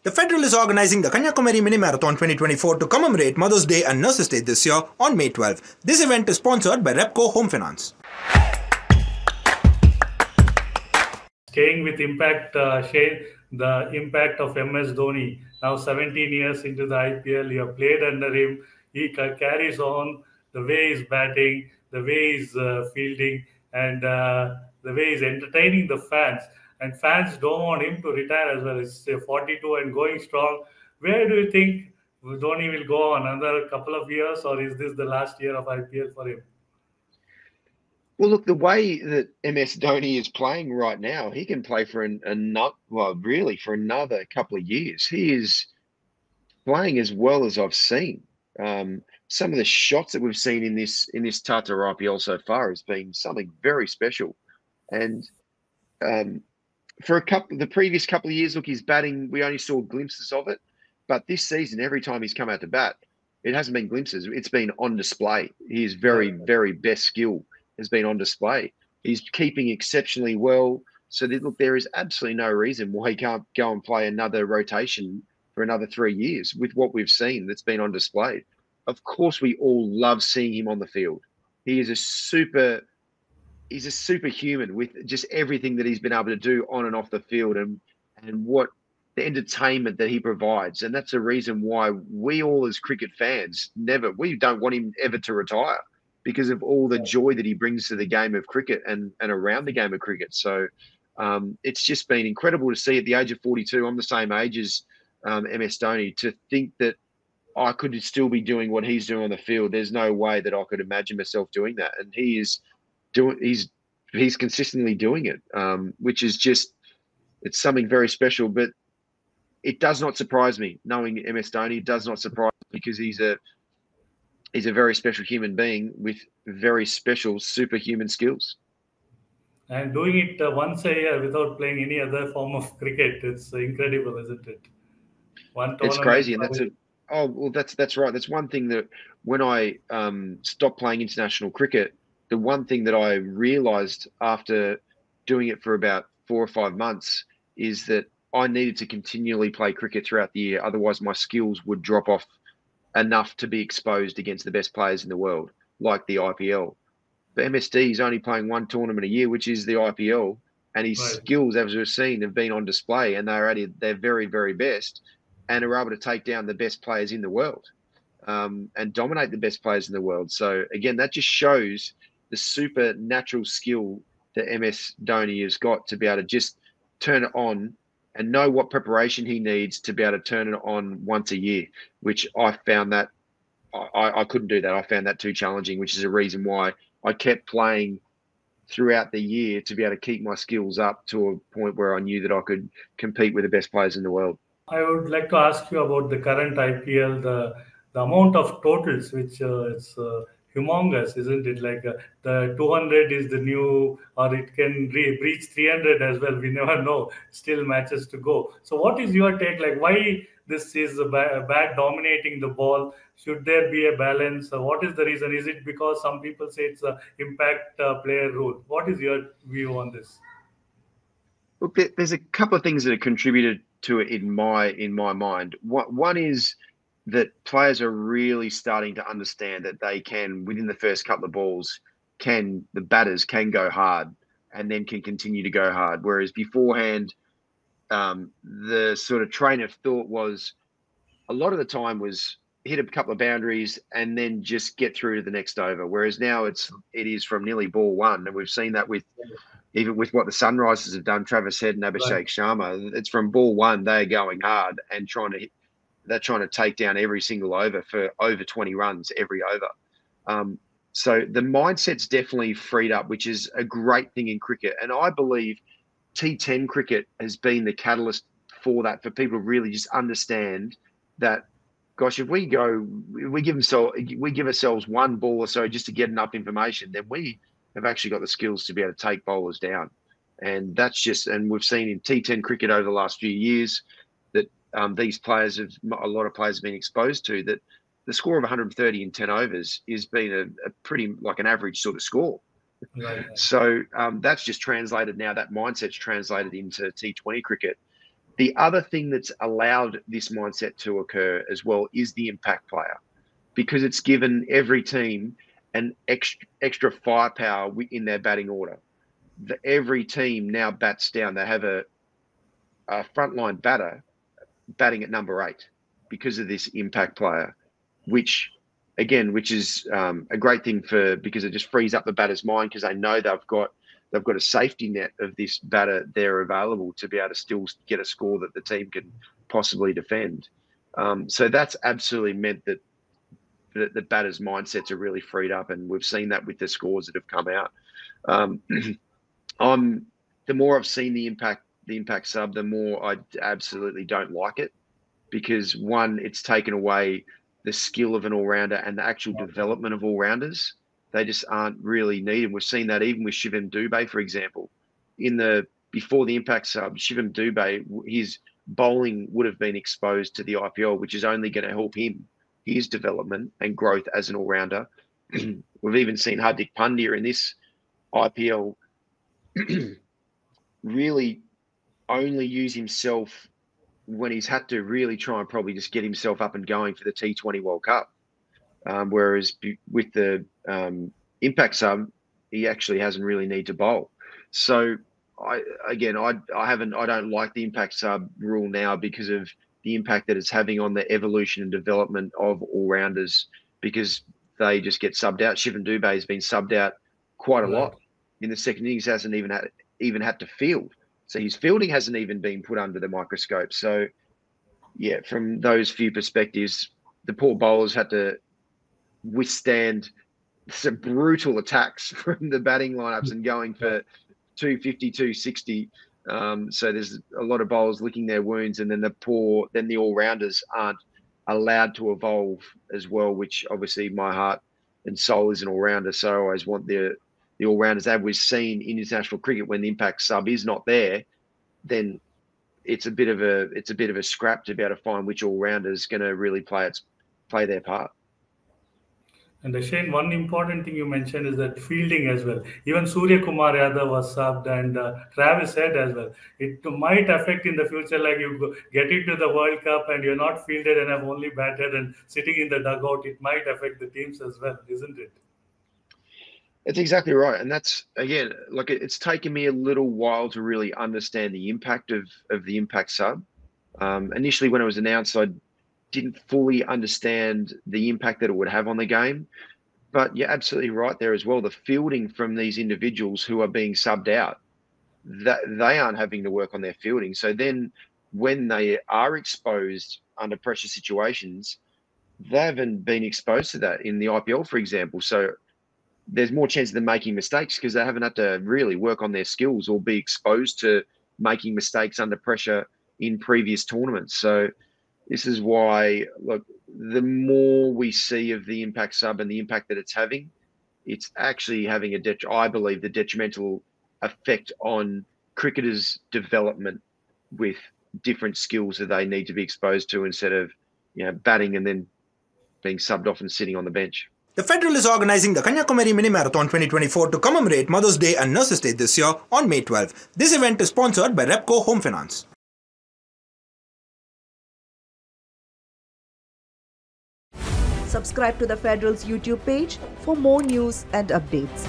The Federal is organizing the Kanyakumari Mini Marathon 2024 to commemorate Mother's Day and Nurses Day this year on May 12. This event is sponsored by Repco Home Finance. Staying with impact, Shane, the impact of MS Dhoni. Now 17 years into the IPL, you have played under him. He carries on the way he's batting, the way he's fielding, and the way he's entertaining the fans. And fans don't want him to retire as well. He's 42 and going strong. Where do you think Dhoni will go on? Another couple of years, or is this the last year of IPL for him? Well, look, the way that MS Dhoni is playing right now, he can play for for another couple of years. He is playing as well as I've seen. Some of the shots that we've seen in this Tata IPL so far has been something very special. And for the previous couple of years, look, his batting, we only saw glimpses of it. But this season, every time he's come out to bat, it hasn't been glimpses. It's been on display. His very, very best skill has been on display. He's keeping exceptionally well. So look, there is absolutely no reason why he can't go and play another rotation for another 3 years with what we've seen that's been on display. Of course, we all love seeing him on the field. He's a superhuman with just everything that he's been able to do on and off the field and what the entertainment that he provides. And that's the reason why we all as cricket fans we don't want him ever to retire, because of all the joy that he brings to the game of cricket and around the game of cricket. So it's just been incredible to see at the age of 42, I'm the same age as MS Dhoni, to think that I could still be doing what he's doing on the field. There's no way that I could imagine myself doing that. And he's consistently doing it, which is it's something very special. But it does not surprise me knowing MS Dhoni. It does not surprise me because he's a very special human being with very special superhuman skills. And doing it once a year without playing any other form of cricket, it's incredible, isn't it? It's crazy, and that's right. That's one thing that when I stopped playing international cricket, the one thing that I realized after doing it for about 4 or 5 months is that I needed to continually play cricket throughout the year. Otherwise, my skills would drop off enough to be exposed against the best players in the world, like the IPL. But MSD is only playing one tournament a year, which is the IPL, and his skills, as we've seen, have been on display, and they're at their very, very best, and are able to take down the best players in the world and dominate the best players in the world. So again, that just shows the supernatural skill that MS Dhoni has got to be able to just turn it on and know what preparation he needs to be able to turn it on once a year, which I found that I couldn't do that. I found that too challenging, which is a reason why I kept playing throughout the year to be able to keep my skills up to a point where I knew that I could compete with the best players in the world. I would like to ask you about the current IPL, the amount of totals, which it's humongous, isn't it? Like the 200 is the new, or it can reach 300 as well. We never know. Still matches to go. So what is your take? Like, why this is a bat dominating the ball? Should there be a balance? What is the reason? Is it because some people say it's an impact player rule? What is your view on this? Look, there's a couple of things that have contributed to it in my mind. One is that players are really starting to understand that they can, within the first couple of balls, the batters can go hard and then can continue to go hard. Whereas beforehand, the sort of train of thought was a lot of the time was hit a couple of boundaries and then just get through to the next over. Whereas now it is from nearly ball one, and we've seen that even with what the Sunrisers have done, Travis Head and Abhishek Sharma. It's from ball one, they're going hard and they're trying to take down every single over for over 20 runs every over. So the mindset's definitely freed up, which is a great thing in cricket. And I believe T10 cricket has been the catalyst for that, for people to really just understand that, gosh, if we give ourselves one ball or so just to get enough information, then we have actually got the skills to be able to take bowlers down. And and we've seen in T10 cricket over the last few years that a lot of players have been exposed to, that the score of 130 in 10 overs has been a pretty, like an average sort of score. Right. So that's just translated now, that mindset's translated into T20 cricket. The other thing that's allowed this mindset to occur as well is the impact player, because it's given every team an extra firepower in their batting order. Every team now bats down. They have a frontline batter batting at number 8 because of this impact player, which is a great thing because it just frees up the batter's mind, because they know they've got a safety net of this batter there available to be able to still get a score that the team can possibly defend. So that's absolutely meant that the batters' mindsets are really freed up, and we've seen that with the scores that have come out. The more I've seen the impact sub, the more I absolutely don't like it, because one, it's taken away the skill of an all-rounder and the actual development of all-rounders. They just aren't really needed. We've seen that even with Shivam Dube, for example. Before the impact sub, Shivam Dube, his bowling would have been exposed to the IPL, which is only going to help his development and growth as an all-rounder. We've even seen Hardik Pandya in this IPL really only use himself when he's had to really try and probably just get himself up and going for the T20 World Cup. Whereas with the impact sub, he actually hasn't really need to bowl. So I don't like the impact sub rule now because of the impact that it's having on the evolution and development of all-rounders, because they just get subbed out. Shivam Dube has been subbed out quite a lot. In the second innings, hasn't even had to field. So his fielding hasn't even been put under the microscope. So, yeah, from those few perspectives, the poor bowlers had to withstand some brutal attacks from the batting lineups and going for 250, 260. So there's a lot of bowlers licking their wounds, and then the all-rounders aren't allowed to evolve as well, which obviously my heart and soul is an all-rounder. So I always want the all-rounders. As we've seen in international cricket, when the impact sub is not there, then it's a bit of a scrap to be able to find which all-rounder is going to really play their part. And Shane, one important thing you mentioned is that fielding as well. Even Surya Kumar Yadav was subbed, and Travis said as well. It might affect in the future, like you get into the World Cup and you're not fielded and have only batted and sitting in the dugout. It might affect the teams as well, isn't it? It's exactly right. And that's, again, like it's taken me a little while to really understand the impact of the impact sub. Initially, when it was announced, I didn't fully understand the impact that it would have on the game. But you're absolutely right there as well. The fielding from these individuals who are being subbed out, that they aren't having to work on their fielding. So then when they are exposed under pressure situations, they haven't been exposed to that in the IPL, for example. So there's more chance of them making mistakes because they haven't had to really work on their skills or be exposed to making mistakes under pressure in previous tournaments. So this is why, look, the more we see of the impact sub and the impact that it's having, it's actually having I believe, the detrimental effect on cricketers' development with different skills that they need to be exposed to instead of, batting and then being subbed off and sitting on the bench. The Federal is organizing the Kanyakumari Mini Marathon 2024 to commemorate Mother's Day and Nurses Day this year on May 12. This event is sponsored by Repco Home Finance. Subscribe to the Federal's YouTube page for more news and updates.